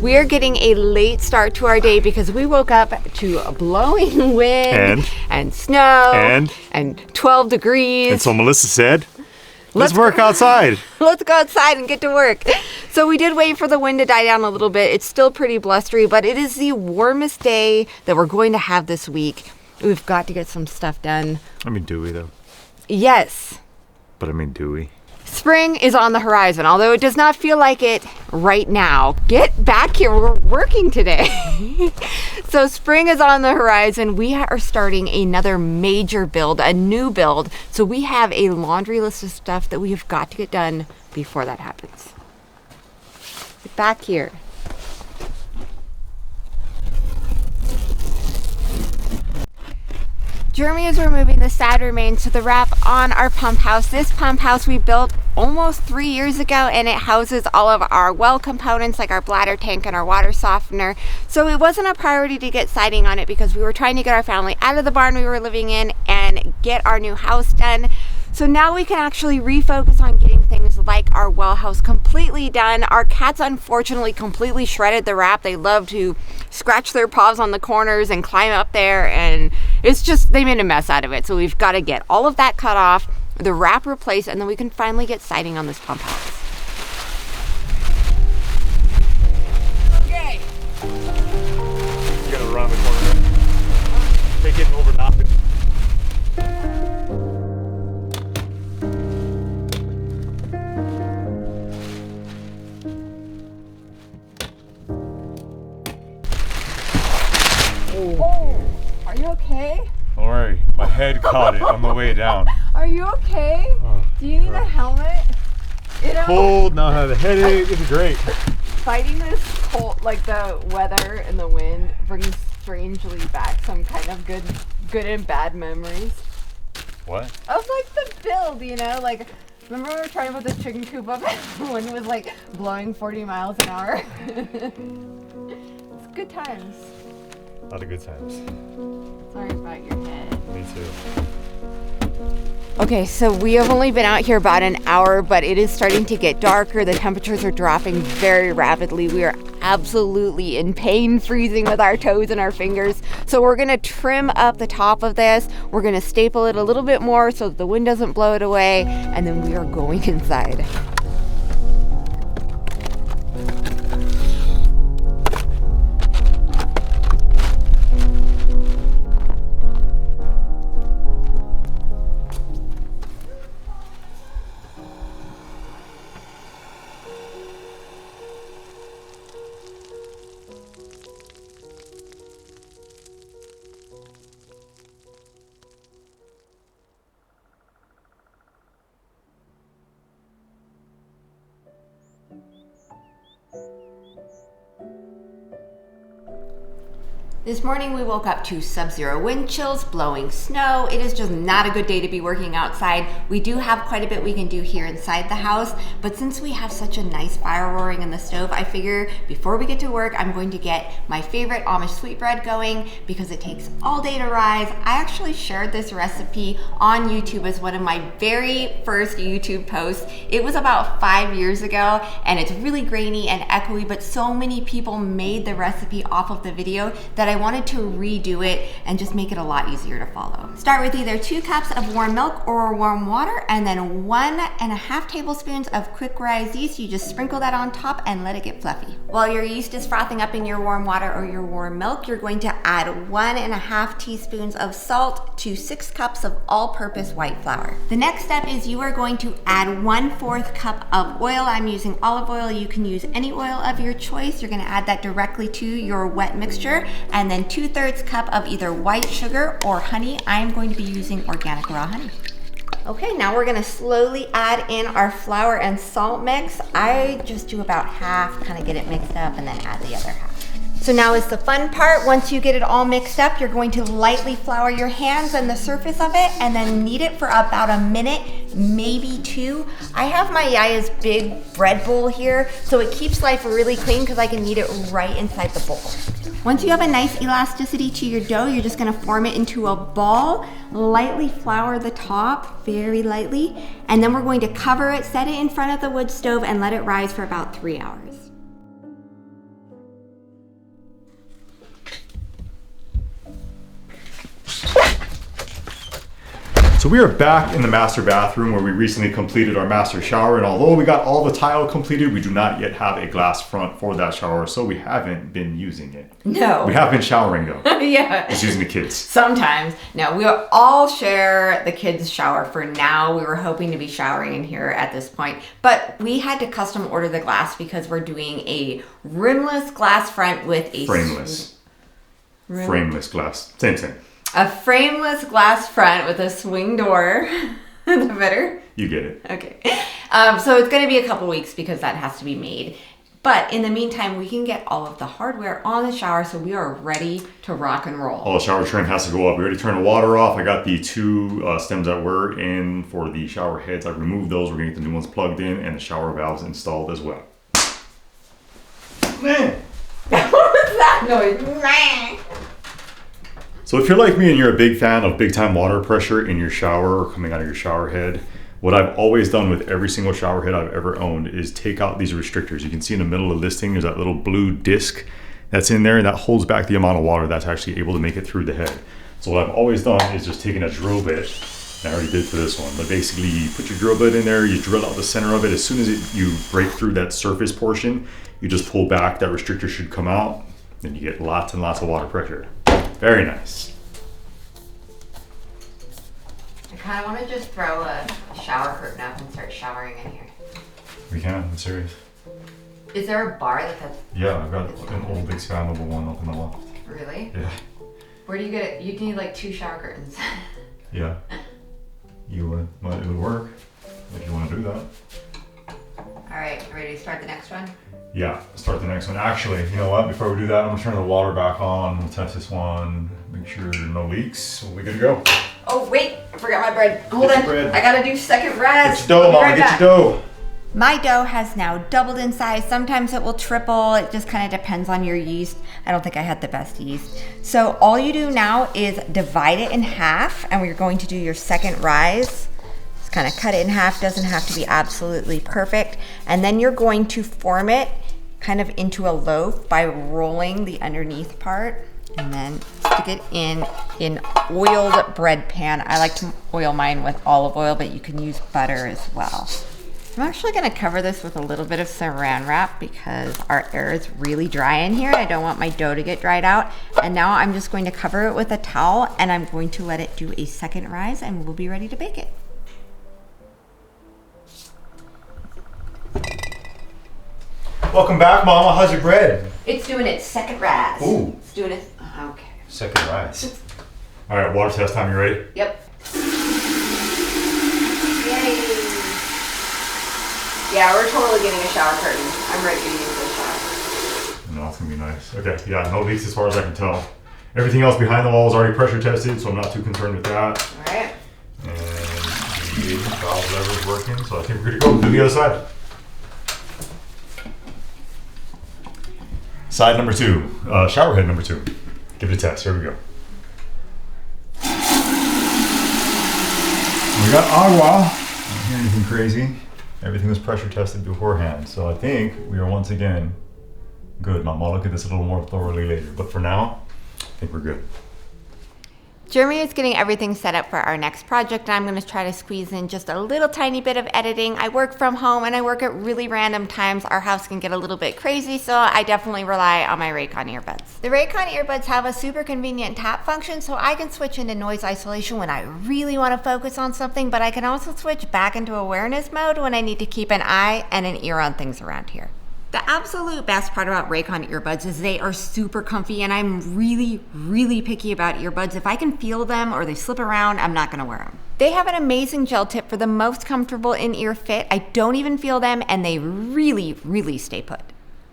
We are getting a late start to our day because we woke up to a blowing wind and snow and 12 degrees. And so Melissa said, let's work outside. Let's go outside and get to work. So we did wait for the wind to die down a little bit. It's still pretty blustery, but it is the warmest day that we're going to have this week. We've got to get some stuff done. I mean, do we though? Yes. But I mean, do we? Spring is on the horizon, although it does not feel like it right now. Get back here, we're working today. So spring is on the horizon. We are starting another major build, a new build. So we have a laundry list of stuff that we have got to get done before that happens. Get back here. Jeremy is removing the side remains to the wrap on our pump house. This pump house we built almost 3 years ago, and it houses all of our well components like our bladder tank and our water softener. So it wasn't a priority to get siding on it because we were trying to get our family out of the barn we were living in and get our new house done. So now we can actually refocus on getting things like our well house completely done. Our cats unfortunately completely shredded the wrap. They love to scratch their paws on the corners and climb up there, and it's just, they made a mess out of it. So we've got to get all of that cut off, the wrap replaced, and then we can finally get siding on this pump house. Okay. You gotta run the corner. Take it over nothing. Oh, are you okay? Don't worry, my head caught it on the way down. Are you okay? Oh, do you need a helmet? You know, cold, now I have a headache. It's great. Fighting this cold, like the weather and the wind, brings strangely back some kind of good and bad memories. What? Of like the build, you know, like remember when we were trying to put this chicken coop up when it was like blowing 40 miles an hour? It's good times. A lot of good times. Sorry about your head. Me too. Okay, so we have only been out here about an hour, but it is starting to get darker. The temperatures are dropping very rapidly. We are absolutely in pain, freezing with our toes and our fingers. So we're gonna trim up the top of this. We're gonna staple it a little bit more so that the wind doesn't blow it away, and then we are going inside. This morning we woke up to sub-zero wind chills, blowing snow. It is just not a good day to be working outside. We do have quite a bit we can do here inside the house, but since we have such a nice fire roaring in the stove, I figure before we get to work, I'm going to get my favorite Amish sweetbread going because it takes all day to rise. I actually shared this recipe on YouTube as one of my very first YouTube posts. It was about 5 years ago, and it's really grainy and echoey, but so many people made the recipe off of the video that I wanted to redo it and just make it a lot easier to follow. Start with either 2 cups of warm milk or warm water, and then 1.5 tablespoons of quick rise yeast. You just sprinkle that on top and let it get fluffy. While your yeast is frothing up in your warm water or your warm milk, you're going to add 1.5 teaspoons of salt to 6 cups of all-purpose white flour. The next step is you are going to add 1/4 cup of oil. I'm using olive oil. You can use any oil of your choice. You're going to add that directly to your wet mixture, and then 2/3 cup of either white sugar or honey. I'm going to be using organic raw honey. Okay, now we're gonna slowly add in our flour and salt mix. I just do about half, kind of get it mixed up, and then add the other half. So now is the fun part. Once you get it all mixed up, you're going to lightly flour your hands and the surface of it, and then knead it for about a minute, maybe 2. I have my Yaya's big bread bowl here, so it keeps life really clean because I can knead it right inside the bowl. Once you have a nice elasticity to your dough, you're just gonna form it into a ball, lightly flour the top, very lightly, and then we're going to cover it, set it in front of the wood stove, and let it rise for about 3 hours. So we are back in the master bathroom where we recently completed our master shower, and although we got all the tile completed, we do not yet have a glass front for that shower, so we haven't been using it. No. We have been showering though. Yeah. Just using the kids. Sometimes. No, we all share the kids' shower for now. We were hoping to be showering in here at this point, but we had to custom order the glass because we're doing a rimless glass front with a... Frameless. Frameless glass. Same thing. A frameless glass front with a swing door. Is that better? You get it. Okay. So it's going to be a couple weeks because that has to be made. But in the meantime, we can get all of the hardware on the shower so we are ready to rock and roll. All the shower trim has to go up. We already turned the water off. I got the two stems that were in for the shower heads. I removed those. We're going to get the new ones plugged in and the shower valves installed as well. Man. What was that noise? So if you're like me and you're a big fan of big time water pressure in your shower or coming out of your shower head, what I've always done with every single shower head I've ever owned is take out these restrictors. You can see in the middle of the listing, there's that little blue disc that's in there, and that holds back the amount of water that's actually able to make it through the head. So what I've always done is just taken a drill bit, and I already did for this one, but basically you put your drill bit in there, you drill out the center of it. As soon as you break through that surface portion, you just pull back, that restrictor should come out, then you get lots and lots of water pressure. Very nice. I kind of want to just throw a shower curtain up and start showering in here. We can, I'm serious. Is there a bar that has... Yeah, I've got an old expandable one up in the loft. Really? Yeah. Where do you get it? You need like 2 shower curtains. Yeah. You would, well, it would work if you want to do that. All right, ready to start the next one? Yeah, start the next one. Actually, you know what? Before we do that, I'm gonna turn the water back on. We'll test this one, make sure no leaks. We'll be good to go. Oh wait, I forgot my bread. Hold Get on, your bread. I gotta do second res. Get your dough, Mama, get your dough. My dough has now doubled in size. Sometimes it will triple. It just kind of depends on your yeast. I don't think I had the best yeast. So all you do now is divide it in half, and we're going to do your second rise. Just kind of cut it in half. Doesn't have to be absolutely perfect. And then you're going to form it kind of into a loaf by rolling the underneath part, and then stick it in an oiled bread pan. I like to oil mine with olive oil, but you can use butter as well. I'm actually going to cover this with a little bit of saran wrap because our air is really dry in here and I don't want my dough to get dried out. And now I'm just going to cover it with a towel and I'm going to let it do a second rise and we'll be ready to bake it. Welcome back, Mama. How's your bread? It's doing its second rise. Ooh. It's doing it. Okay. Second rise. All right, water test time. You ready? Yep. Yay. Yeah, we're totally getting a shower curtain. I'm ready to use this shower. No, it's gonna be nice. Okay, yeah, no leaks as far as I can tell. Everything else behind the wall is already pressure tested, so I'm not too concerned with that. All right. And the valve lever is working, so I think we're good to go. Do the other side. Side number 2, shower head number 2. Give it a test. Here we go. We got agua. I don't hear anything crazy. Everything was pressure tested beforehand, so I think we are once again good. Mom, I'll look at this a little more thoroughly later, but for now, I think we're good. Jeremy is getting everything set up for our next project, and I'm going to try to squeeze in just a little tiny bit of editing. I work from home, and I work at really random times. Our house can get a little bit crazy, so I definitely rely on my Raycon earbuds. The Raycon earbuds have a super convenient tap function, so I can switch into noise isolation when I really want to focus on something, but I can also switch back into awareness mode when I need to keep an eye and an ear on things around here. The absolute best part about Raycon earbuds is they are super comfy, and I'm really, really picky about earbuds. If I can feel them or they slip around, I'm not gonna wear them. They have an amazing gel tip for the most comfortable in-ear fit. I don't even feel them, and they really, really stay put.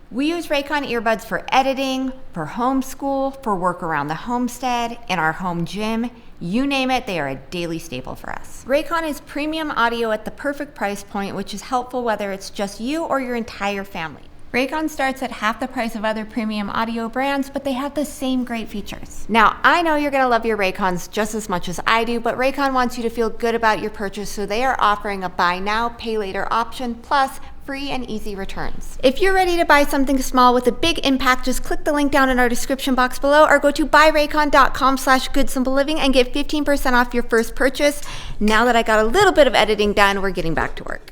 We use Raycon earbuds for editing, for homeschool, for work around the homestead, in our home gym. You name it, they are a daily staple for us. Raycon is premium audio at the perfect price point, which is helpful whether it's just you or your entire family. Raycon starts at half the price of other premium audio brands, but they have the same great features. Now, I know you're gonna love your Raycons just as much as I do, but Raycon wants you to feel good about your purchase, so they are offering a buy now, pay later option, plus free and easy returns. If you're ready to buy something small with a big impact, just click the link down in our description box below or go to buyraycon.com/goodsimpleliving and get 15% off your first purchase. Now that I got a little bit of editing done, we're getting back to work.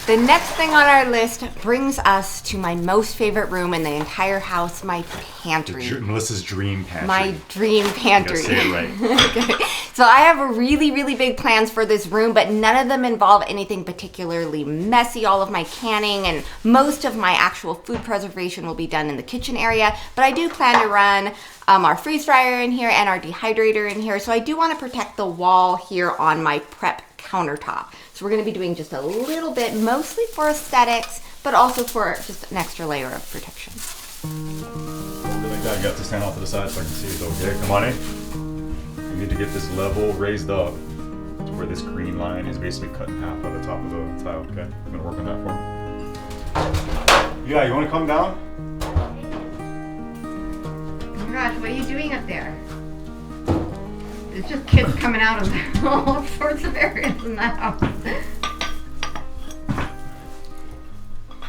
The next thing on our list brings us to my most favorite room in the entire house, my pantry. Melissa's dream pantry. My dream pantry. You gotta say it right. Okay. So I have really, really big plans for this room, but none of them involve anything particularly messy. All of my canning and most of my actual food preservation will be done in the kitchen area, but I do plan to run our freeze dryer in here and our dehydrator in here. So I do want to protect the wall here on my prep countertop. So we're going to be doing just a little bit, mostly for aesthetics, but also for just an extra layer of protection. Something like that. You got to stand off to the side so I can see it. Okay, come on in. You need to get this level raised up to where this green line is basically cut in half by the top of the tile. Okay, I'm going to work on that for me. Yeah, you want to come down? Oh my gosh, what are you doing up there? It's just kids coming out of all sorts of areas in the house.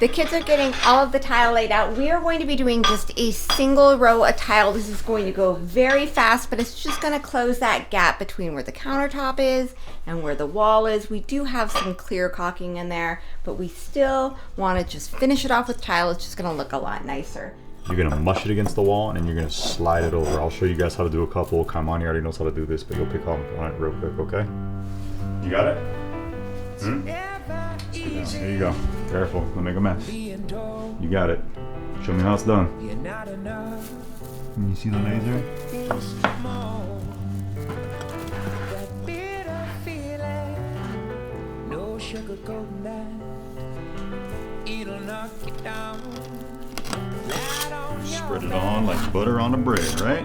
The kids are getting all of the tile laid out. We are going to be doing just a single row of tile. This is going to go very fast, but it's just going to close that gap between where the countertop is and where the wall is. We do have some clear caulking in there, but we still want to just finish it off with tile. It's just going to look a lot nicer. You're gonna mush it against the wall and then you're gonna slide it over. I'll show you guys how to do a couple. Kamani already knows how to do this, but you'll pick up on it real quick, okay? You got it? There you go. Careful, don't make a mess. You got it. Show me how it's done. You see the laser? Spread it on like butter on the bread, right?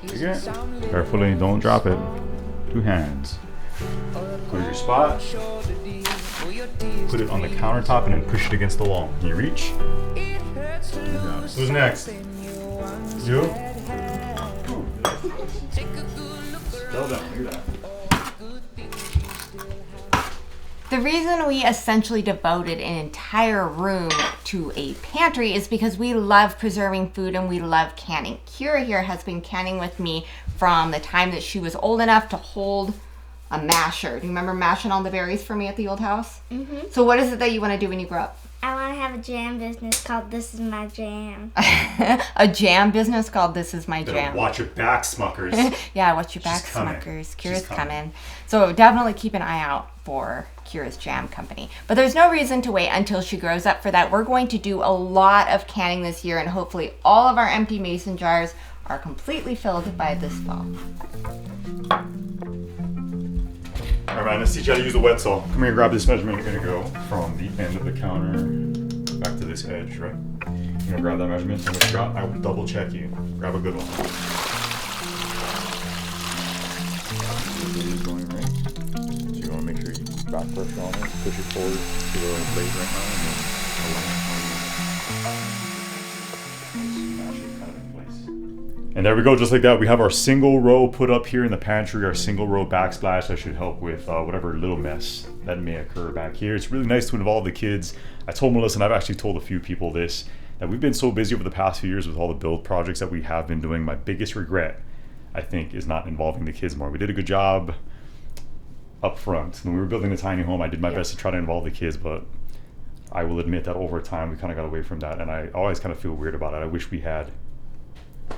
Okay. Carefully, don't drop it. 2 hands. Put your spot. Put it on the countertop and then push it against the wall. Can you reach? Who's next? You? Well done. Look at that. The reason we essentially devoted an entire room to a pantry is because we love preserving food and we love canning. Kira here has been canning with me from the time that she was old enough to hold a masher. Do you remember mashing all the berries for me at the old house? Mm-hmm. So what is it that you want to do when you grow up? I want to have a jam business called This Is My Jam. A jam business called This Is My Jam. Watch your back, Smuckers. Yeah, watch your back, Smuckers. Kira's coming. So definitely keep an eye out for Kira's Jam Company. But there's no reason to wait until she grows up for that. We're going to do a lot of canning this year, and hopefully all of our empty mason jars are completely filled by this fall. All right, let's teach you how to use the wet saw. Come here and grab this measurement. You're gonna go from the end of the counter back to this edge, right? You're gonna grab that measurement. I'm gonna drop. I will double check you. Grab a good one. Going right. So you wanna make sure you back pressure on it. Push it forward to the blade right now, and then align it kind of in place. And there we go, just like that. We have our single row put up here in the pantry, our single row backsplash that should help with whatever little mess that may occur back here. It's really nice to involve the kids. I told Melissa, and I've actually told a few people this, that we've been so busy over the past few years with all the build projects that we have been doing. My biggest regret, I think, is not involving the kids more. We did a good job up front. When we were building the tiny home, I did my best to try to involve the kids, but I will admit that over time we kind of got away from that, and I always kind of feel weird about it. I wish we had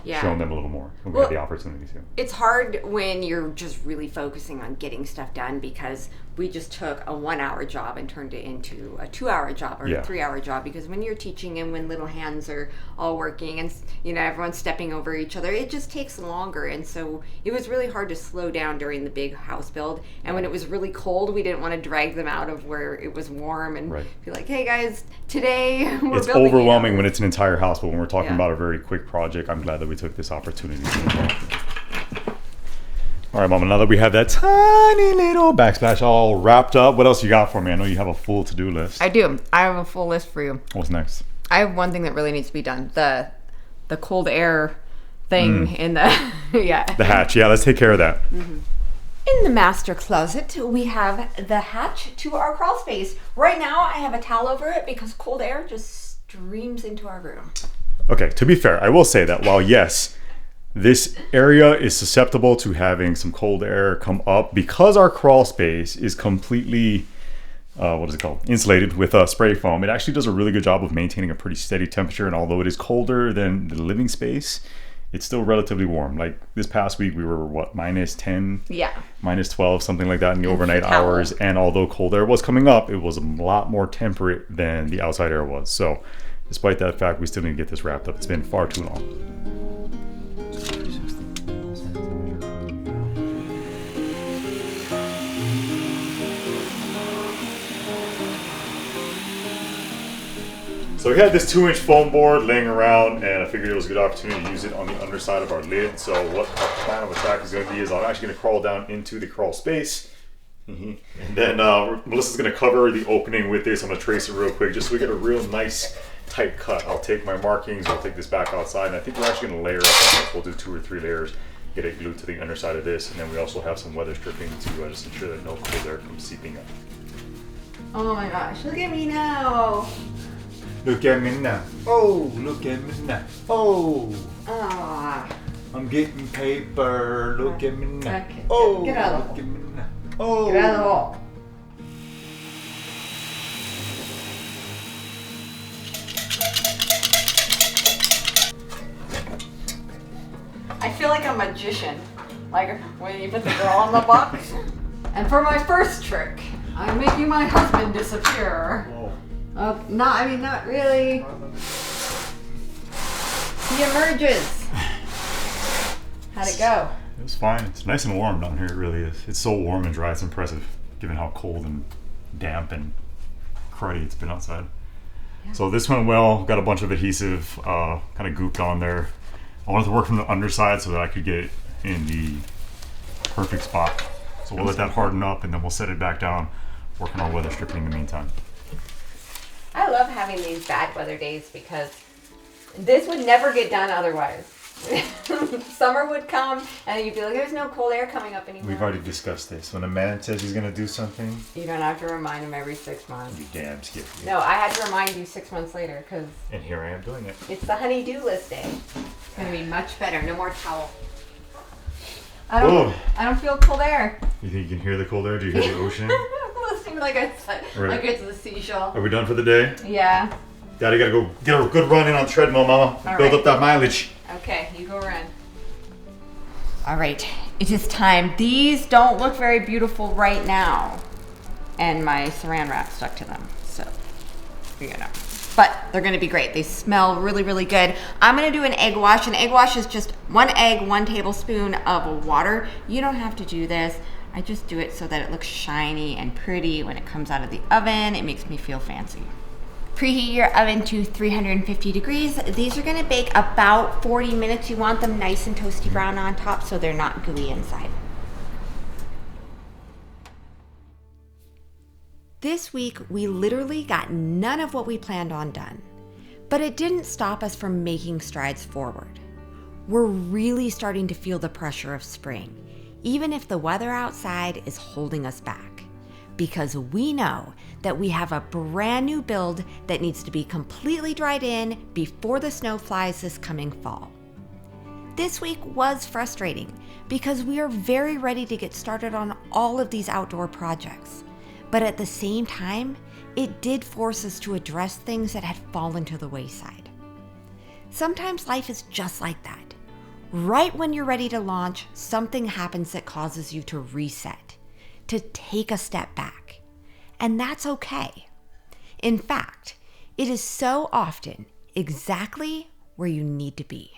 shown them a little more when we had the opportunity to. It's hard when you're just really focusing on getting stuff done, because we just took a 1-hour job and turned it into a 2-hour job or a 3-hour job, because when you're teaching and when little hands are all working and everyone's stepping over each other, it just takes longer. And so it was really hard to slow down during the big house build. And when it was really cold, we didn't want to drag them out of where it was warm and be like, hey guys, today we're it's building overwhelming when it's an entire house, but when we're talking about a very quick project, I'm glad that we took this opportunity. All right, Mama, now that we have that tiny little backsplash all wrapped up, what else you got for me? I know you have a full to-do list. I do. I have a full list for you. What's next? I have one thing that really needs to be done. The cold air thing in the, The hatch. Yeah, let's take care of that. In the master closet, we have the hatch to our crawl space. Right now, I have a towel over it because cold air just streams into our room. Okay, to be fair, I will say that while yes, this area is susceptible to having some cold air come up, because our crawl space is completely, insulated with spray foam, it actually does a really good job of maintaining a pretty steady temperature. And although it is colder than the living space, it's still relatively warm. Like this past week, we were minus 10, minus 12, something like that in the overnight hours. And although cold air was coming up, it was a lot more temperate than the outside air was. So despite that fact, we still need to get this wrapped up. It's been far too long. So we had this 2-inch foam board laying around, and I figured it was a good opportunity to use it on the underside of our lid. So what our plan of attack is going to be is I'm actually going to crawl down into the crawl space. And then Melissa's going to cover the opening with this. I'm going to trace it real quick just so we get a real nice tight cut. I'll take my markings, I'll take this back outside, and I think we're actually going to layer up on this. We'll do 2 or 3 layers, get it glued to the underside of this, and then we also have some weather stripping to just ensure that no cold air comes seeping up. Oh my gosh, look at me now. Look at me now. Oh, look at me now. Oh. Ah. I'm getting paper. Look at me now. Okay. Oh, Get out of the look hole. at me now. Oh. Get out of the hole. I feel like a magician. Like when you put the girl in the box. And for my first trick, I'm making my husband disappear. Whoa. Not really. He emerges. How'd it go? It was fine. It's nice and warm down here. It really is. It's so warm and dry. It's impressive, given how cold and damp and cruddy it's been outside. Yeah. So this went well. Got a bunch of adhesive kind of gooped on there. I wanted to work from the underside so that I could get it in the perfect spot. So we'll let that harden up, and then we'll set it back down, working on weather stripping in the meantime. I love having these bad weather days because this would never get done otherwise. Summer would come and you'd be like, there's no cold air coming up anymore. We've already discussed this. When a man says he's going to do something, you don't have to remind him every 6 months. you damn skip. No, I had to remind you 6 months later because... And here I am doing it. It's the honey-do list day. It's going to be much better. No more towel. I don't feel cold air. You think you can hear the cold air? Do you hear the ocean? Listening like it's the seashell. Are we done for the day? Yeah. Daddy gotta go get a good run in on treadmill, Mama. All Build right. up that mileage. Okay, you go run. All right, it is time. These don't look very beautiful right now. And my saran wrap stuck to them, so, But they're gonna be great. They smell really, really good. I'm gonna do an egg wash. An egg wash is just 1 egg, 1 tablespoon of water. You don't have to do this. I just do it so that it looks shiny and pretty when it comes out of the oven. It makes me feel fancy. Preheat your oven to 350 degrees. These are gonna bake about 40 minutes. You want them nice and toasty brown on top so they're not gooey inside. This week, we literally got none of what we planned on done, but it didn't stop us from making strides forward. We're really starting to feel the pressure of spring, even if the weather outside is holding us back, because we know that we have a brand new build that needs to be completely dried in before the snow flies this coming fall. This week was frustrating because we are very ready to get started on all of these outdoor projects. But at the same time, it did force us to address things that had fallen to the wayside. Sometimes life is just like that. Right when you're ready to launch, something happens that causes you to reset, to take a step back. And that's okay. In fact, it is so often exactly where you need to be.